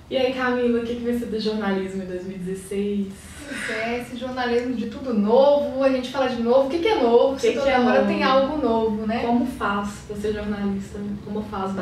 E aí, Camila, o que vai ser do jornalismo em 2016? Esse jornalismo de tudo novo, a gente fala de novo, o que é novo? Que toda é hora novo? tem algo novo, né? Como faz pra ser jornalista? Como faz //?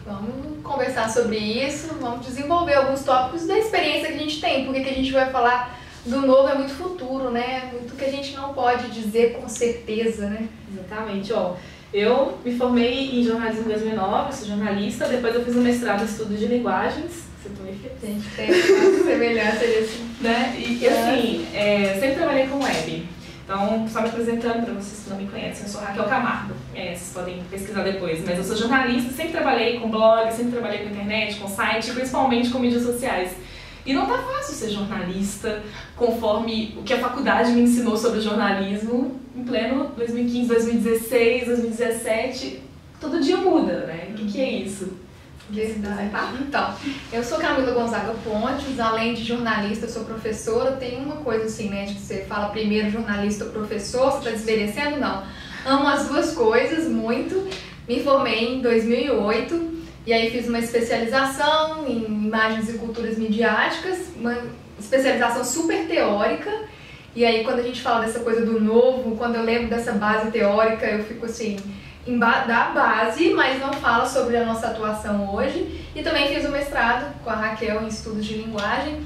Vamos conversar sobre isso, vamos desenvolver alguns tópicos da experiência que a gente tem, porque que a gente vai falar do novo é muito futuro, né? Muito que a gente não pode dizer com certeza, né? Exatamente, ó. Eu me formei em jornalismo em 2009, sou jornalista, depois eu fiz um mestrado em estudos de linguagens. Você também fez? A gente tem uma semelhança disso. Né? E assim, sempre trabalhei com web. Então, só me apresentando para vocês que não me conhecem, eu sou Raquel Camargo. Vocês podem pesquisar depois, mas eu sou jornalista, sempre trabalhei com blog, sempre trabalhei com internet, com site, principalmente com mídias sociais. E não tá fácil ser jornalista, conforme o que a faculdade me ensinou sobre jornalismo, em pleno 2015, 2016, 2017, todo dia muda, né? O que é isso? Verdade. Então, eu sou Camila Gonzaga Pontes, além de jornalista, eu sou professora. Tem uma coisa assim, né, de que você fala primeiro jornalista ou professor, você está desmerecendo? Não. Amo as duas coisas muito. Me formei em 2008 e aí fiz uma especialização em imagens e culturas midiáticas, uma especialização super teórica. E aí quando a gente fala dessa coisa do novo, quando eu lembro dessa base teórica, eu fico assim, da base, mas não fala sobre a nossa atuação hoje. E também fiz o mestrado com a Raquel em estudos de linguagem.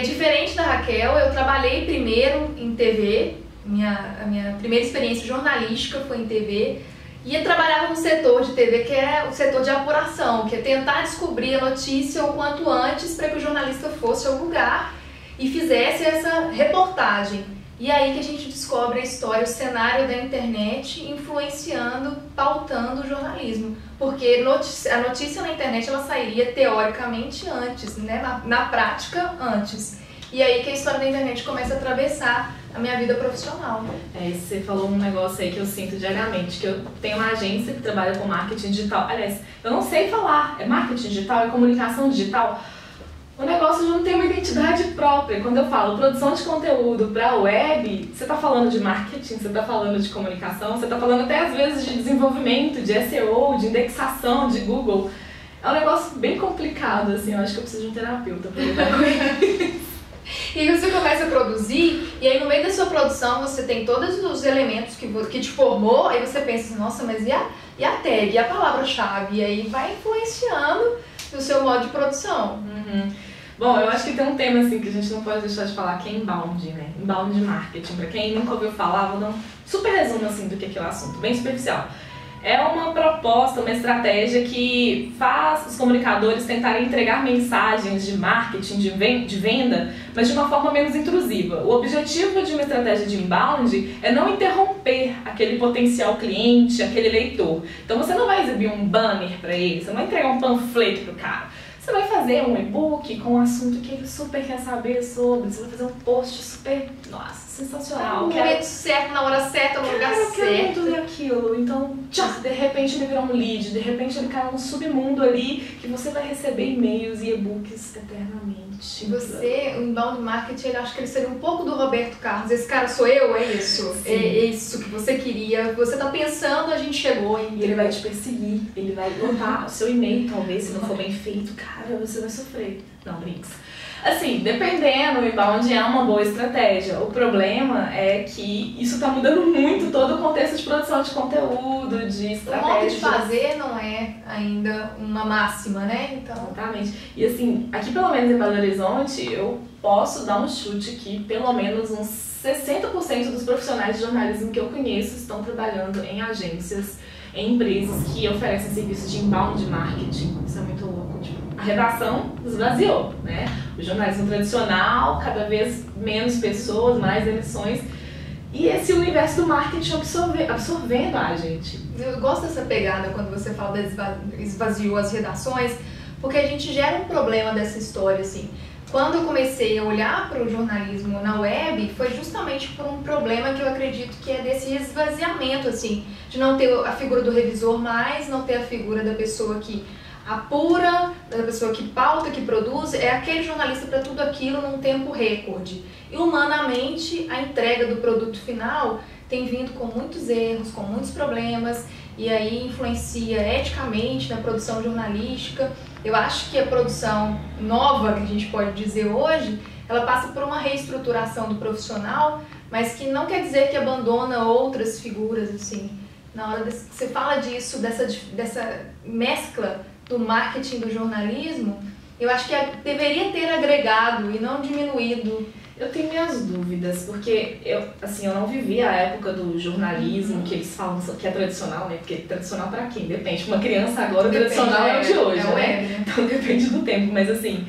Diferente da Raquel, eu trabalhei primeiro em TV, a minha primeira experiência jornalística foi em TV, e eu trabalhava no setor de TV, que é o setor de apuração, que é tentar descobrir a notícia o quanto antes para que o jornalista fosse ao lugar e fizesse essa reportagem. E aí que a gente descobre a história, o cenário da internet influenciando, pautando o jornalismo. Porque a notícia na internet ela sairia teoricamente antes, né? Na prática antes. E aí que a história da internet começa a atravessar a minha vida profissional. Você falou um negócio aí que eu sinto diariamente, que eu tenho uma agência que trabalha com marketing digital. Aliás, eu não sei falar, é marketing digital, é comunicação digital. O negócio já não tem uma identidade própria. Quando eu falo produção de conteúdo para web, você está falando de marketing, você está falando de comunicação, você está falando até às vezes de desenvolvimento, de SEO, de indexação, de Google. É um negócio bem complicado, assim, eu acho que eu preciso de um terapeuta para lidar com isso. E aí você começa a produzir, e aí no meio da sua produção você tem todos os elementos que te formou, aí você pensa assim, nossa, mas e a tag, e a palavra-chave? E aí vai influenciando no seu modo de produção. Bom, eu acho que tem um tema assim que a gente não pode deixar de falar, que é inbound, né? Inbound marketing. Pra quem nunca ouviu falar, vou dar um super resumo assim do que é o assunto, bem superficial. É uma proposta, uma estratégia que faz os comunicadores tentarem entregar mensagens de marketing, de venda, mas de uma forma menos intrusiva. O objetivo de uma estratégia de inbound é não interromper aquele potencial cliente, aquele leitor. Então você não vai exibir um banner para ele, você não vai entregar um panfleto pro cara. Você vai fazer um e-book com um assunto que ele super quer saber sobre, você vai fazer um post super, nossa, sensacional. No momento certo, na hora certa, no lugar certo. Eu quero muito ler aquilo, então, de repente ele virou um lead, de repente ele cai num submundo ali que você vai receber e-mails e e-books eternamente. O inbound marketing, eu acho que ele seria um pouco do Roberto Carlos. Esse cara sou eu, é isso? Sim. É isso que você queria, você tá pensando, a gente chegou. E ele vai te perseguir, ele vai botar o seu e-mail, talvez, se não for bem feito, cara, você vai sofrer. Não, brinks. Assim, dependendo, o inbound é uma boa estratégia. O problema é que isso tá mudando muito todo o contexto de produção de conteúdo, de estratégia. O modo de fazer não é ainda uma máxima, né? Então... Exatamente. E assim, aqui pelo menos em Belo Horizonte, eu posso dar um chute que pelo menos uns 60% dos profissionais de jornalismo que eu conheço estão trabalhando em agências, em empresas que oferecem serviços de inbound marketing. Isso é muito louco. Tipo, a redação esvaziou, né? O jornalismo tradicional, cada vez menos pessoas, mais emissões. E esse universo do marketing absorvendo a gente. Eu gosto dessa pegada quando você fala esvaziou as redações, porque a gente gera um problema dessa história, assim. Quando eu comecei a olhar para o jornalismo na web, foi justamente por um problema que eu acredito que é desse esvaziamento, assim, de não ter a figura do revisor mais, não ter a figura da pessoa que apura, da pessoa que pauta, que produz, é aquele jornalista para tudo aquilo num tempo recorde. E humanamente, a entrega do produto final tem vindo com muitos erros, com muitos problemas, e aí influencia eticamente na produção jornalística. Eu acho que a produção nova, que a gente pode dizer hoje, ela passa por uma reestruturação do profissional, mas que não quer dizer que abandona outras figuras, assim. Na hora que você fala disso, dessa mescla do marketing e do jornalismo, eu acho que deveria ter agregado e não diminuído. Eu tenho minhas dúvidas, porque eu não vivi a época do jornalismo, que eles falam que é tradicional, né? Porque tradicional pra quem? Depende. Uma criança agora, o tradicional é o de hoje, né? Então depende do tempo, mas assim,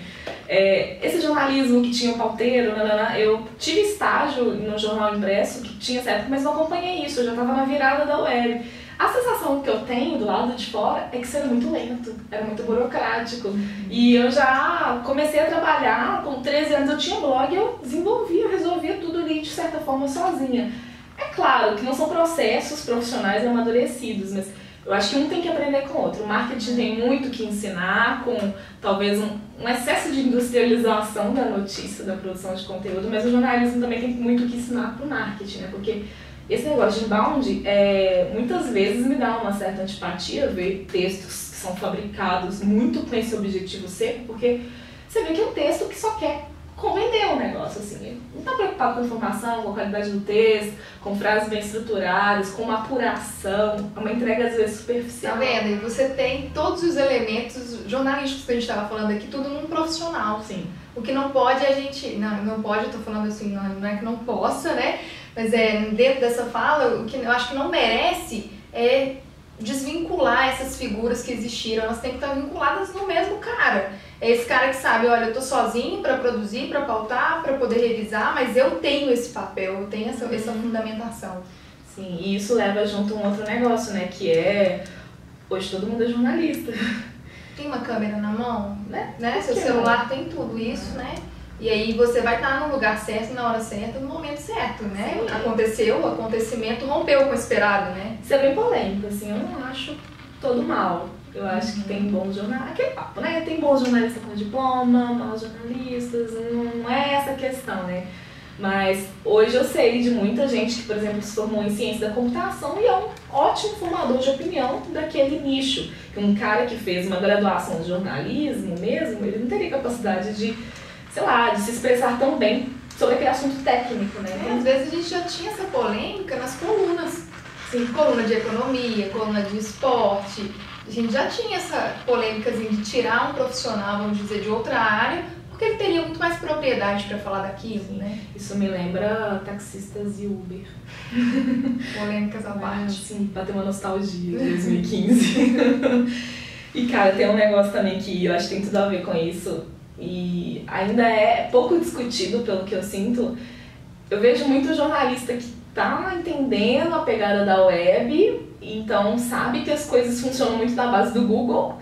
esse jornalismo que tinha o pauteiro, eu tive estágio no jornal impresso, que tinha essa época, mas não acompanhei isso, eu já estava na virada da web. A sensação que eu tenho do lado de fora é que isso era muito lento, era muito burocrático. E eu já comecei a trabalhar, com 13 anos eu tinha blog, eu resolvia tudo ali de certa forma sozinha. É claro que não são processos profissionais amadurecidos, mas eu acho que um tem que aprender com o outro. O marketing tem muito que ensinar, com talvez um excesso de industrialização da notícia, da produção de conteúdo, mas o jornalismo também tem muito que ensinar para o marketing, né? Porque esse negócio de inbound, muitas vezes me dá uma certa antipatia ver textos que são fabricados muito com esse objetivo seco, porque você vê que é um texto que só quer vender um negócio, assim. Ele não está preocupado com a informação, com a qualidade do texto, com frases bem estruturadas, com uma apuração, uma entrega às vezes superficial. Tá vendo? E você tem todos os elementos jornalísticos que a gente estava falando aqui, tudo num profissional. Sim. O que não pode a gente... Não pode, eu tô falando assim, não é que não possa, né? Mas dentro dessa fala, o que eu acho que não merece é desvincular essas figuras que existiram. Elas têm que estar vinculadas no mesmo cara. É esse cara que sabe, olha, eu tô sozinho para produzir, para pautar, para poder revisar, mas eu tenho esse papel, eu tenho essa fundamentação. Sim, e isso leva junto um outro negócio, né? Que hoje todo mundo é jornalista. Tem uma câmera na mão, né? Seu celular tem tudo isso, né? E aí você vai estar no lugar certo, na hora certa, no momento certo, né? Sim. Aconteceu, o acontecimento rompeu com o esperado, né? Isso é bem polêmico, assim, eu não acho todo mal. Eu acho que tem bons jornalistas, aquele papo, né? Tem bons jornalistas com diploma, maus jornalistas, não é essa a questão, né? Mas hoje eu sei de muita gente que, por exemplo, se formou em ciência da computação e é um ótimo formador de opinião daquele nicho. Um cara que fez uma graduação de jornalismo mesmo, ele não teria capacidade de, sei lá, de se expressar tão bem sobre aquele assunto técnico, né? Às vezes a gente já tinha essa polêmica nas colunas. Sim, coluna de economia, coluna de esporte. A gente já tinha essa polêmica de tirar um profissional, vamos dizer, de outra área, porque ele teria muito mais propriedade para falar daquilo, né? Isso me lembra taxistas e Uber. Polêmicas à parte. Sim, pra ter uma nostalgia de 2015. E, cara, tem um negócio também que eu acho que tem tudo a ver com isso e ainda é pouco discutido, pelo que eu sinto. Eu vejo muito jornalista que tá entendendo a pegada da web, então sabe que as coisas funcionam muito na base do Google,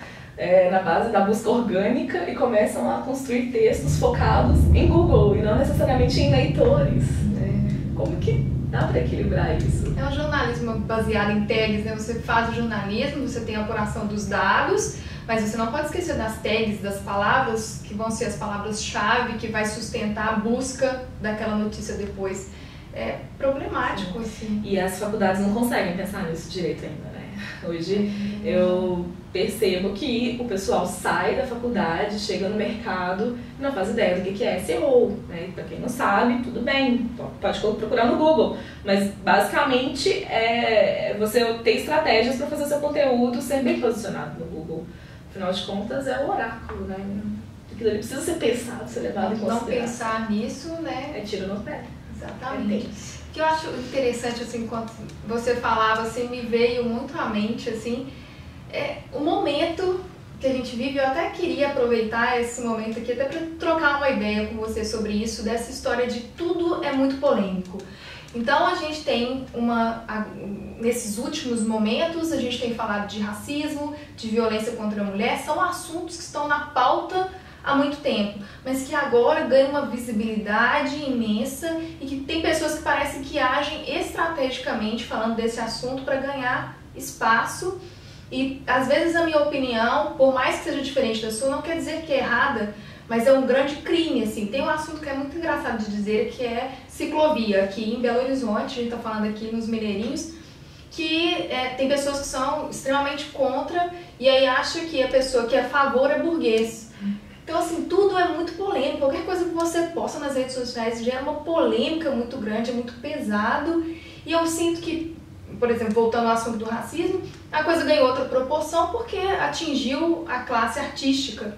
na base da busca orgânica, e começam a construir textos focados em Google e não necessariamente em leitores. Como que dá para equilibrar isso? É um jornalismo baseado em tags, né? Você faz o jornalismo, você tem a apuração dos dados, mas você não pode esquecer das tags, das palavras que vão ser as palavras-chave que vai sustentar a busca daquela notícia depois. É problemático, assim. E as faculdades não conseguem pensar nisso direito ainda, né? Hoje eu percebo que o pessoal sai da faculdade, chega no mercado e não faz ideia do que é SEO, né? Pra quem não sabe, tudo bem, pode procurar no Google, mas basicamente é você ter estratégias para fazer seu conteúdo ser bem posicionado no Google. Afinal de contas, é o oráculo, né? Aquilo ali precisa ser pensado, ser levado em consideração. Não pensar nisso, né? É tiro no pé. Exatamente. O que eu acho interessante, assim, enquanto você falava, assim, me veio muito à mente, assim, o momento que a gente vive. Eu até queria aproveitar esse momento aqui até para trocar uma ideia com você sobre isso, dessa história de tudo é muito polêmico. Então a gente tem nesses últimos momentos, a gente tem falado de racismo, de violência contra a mulher, são assuntos que estão na pauta há muito tempo, mas que agora ganham uma visibilidade imensa e que tem pessoas que parecem que agem estrategicamente falando desse assunto para ganhar espaço. E às vezes a minha opinião, por mais que seja diferente da sua, não quer dizer que é errada, mas é um grande crime, assim. Tem um assunto que é muito engraçado de dizer, que é ciclovia. Aqui em Belo Horizonte, a gente tá falando aqui nos Mineirinhos, que tem pessoas que são extremamente contra e aí acham que a pessoa que é a favor é burguês. Então, assim, tudo é muito polêmico. Qualquer coisa que você posta nas redes sociais gera uma polêmica muito grande, é muito pesado. E eu sinto que, por exemplo, voltando ao assunto do racismo, a coisa ganhou outra proporção porque atingiu a classe artística.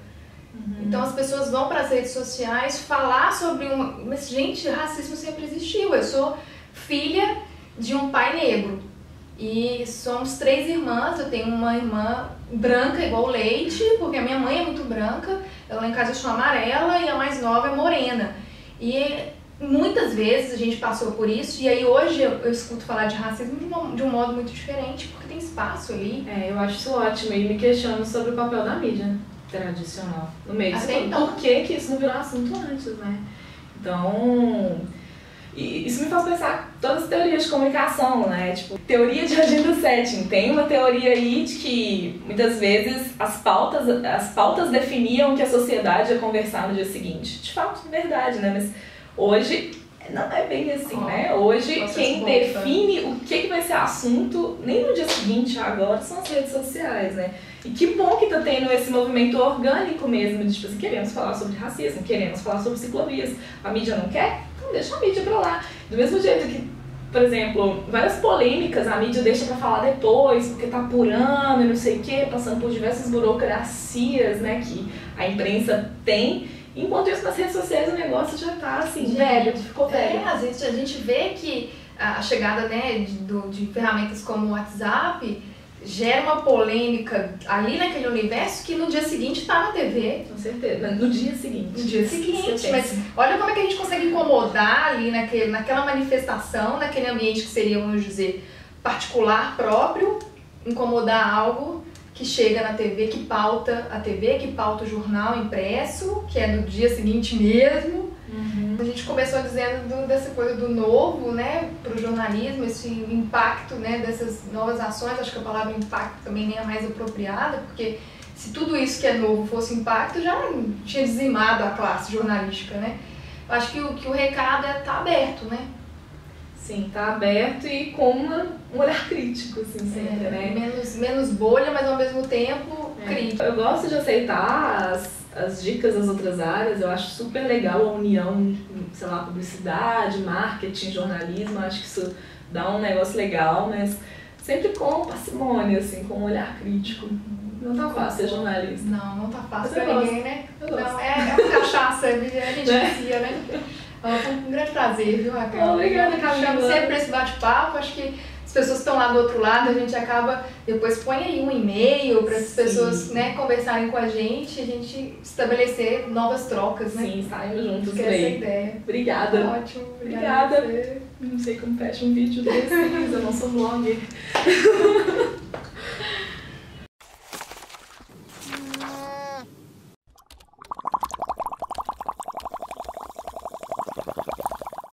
Então as pessoas vão para as redes sociais falar sobre Mas, gente, racismo sempre existiu. Eu sou filha de um pai negro. E somos 3 irmãs, eu tenho uma irmã branca igual leite, porque a minha mãe é muito branca, ela lá em casa eu sou amarela e a mais nova é morena. E muitas vezes a gente passou por isso, e aí hoje eu escuto falar de racismo de um modo muito diferente, porque tem espaço ali. Eu acho isso ótimo, e me questiono sobre o papel da mídia tradicional no meio disso. Então, por que isso não virou assunto antes, né? Então... E isso me faz pensar todas as teorias de comunicação, né? Tipo, teoria de agenda setting. Tem uma teoria aí de que muitas vezes as pautas definiam o que a sociedade ia conversar no dia seguinte. De fato, é verdade, né? Mas hoje não é bem assim, né? Hoje quem define o que vai ser assunto, nem no dia seguinte, agora, são as redes sociais, né? E que bom que tá tendo esse movimento orgânico mesmo, de tipo assim, queremos falar sobre racismo, queremos falar sobre ciclovias. A mídia não quer? Então deixa a mídia pra lá. Do mesmo jeito que, por exemplo, várias polêmicas a mídia deixa pra falar depois, porque tá apurando e não sei o quê, passando por diversas burocracias, né, que a imprensa tem. Enquanto isso, nas redes sociais o negócio já tá assim, velho, ficou velho. Às vezes a gente vê que a chegada, né, de ferramentas como o WhatsApp gera uma polêmica ali naquele universo que no dia seguinte tá na TV. Com certeza, no dia seguinte. No dia seguinte, mas olha como é que a gente consegue incomodar ali naquela manifestação, naquele ambiente que seria, vamos dizer, particular, próprio, incomodar algo que chega na TV, que pauta a TV, que pauta o jornal impresso, que é no dia seguinte mesmo. A gente começou dizendo dessa coisa do novo, né, para o jornalismo, esse impacto, né, dessas novas ações. Acho que a palavra impacto também nem é mais apropriada, porque se tudo isso que é novo fosse impacto, já tinha dizimado a classe jornalística, né? Eu acho que o recado tá aberto, né? Sim, tá aberto e com um olhar crítico, assim, sempre, né? Menos bolha, mas ao mesmo tempo crítico. Eu gosto de aceitar as dicas das outras áreas, eu acho super legal a união, sei lá, publicidade, marketing, jornalismo, acho que isso dá um negócio legal, mas sempre com parcimônia, assim, com um olhar crítico. Não tá fácil ser jornalista. Não tá fácil pra ninguém, né? Eu gosto. Não, é uma cachaça, a gente vicia, né? Foi um grande prazer, viu, Raquel? Obrigada, Camila. Chamo sempre pra esse bate-papo, acho que as pessoas que estão lá do outro lado, a gente acaba, depois põe aí um e-mail para as pessoas, né, conversarem com a gente estabelecer novas trocas, né? Sim, estaremos juntos, essa é a ideia. Obrigada. Ótimo, obrigada. Não sei como fecha um vídeo desse, eu não sou vlogger.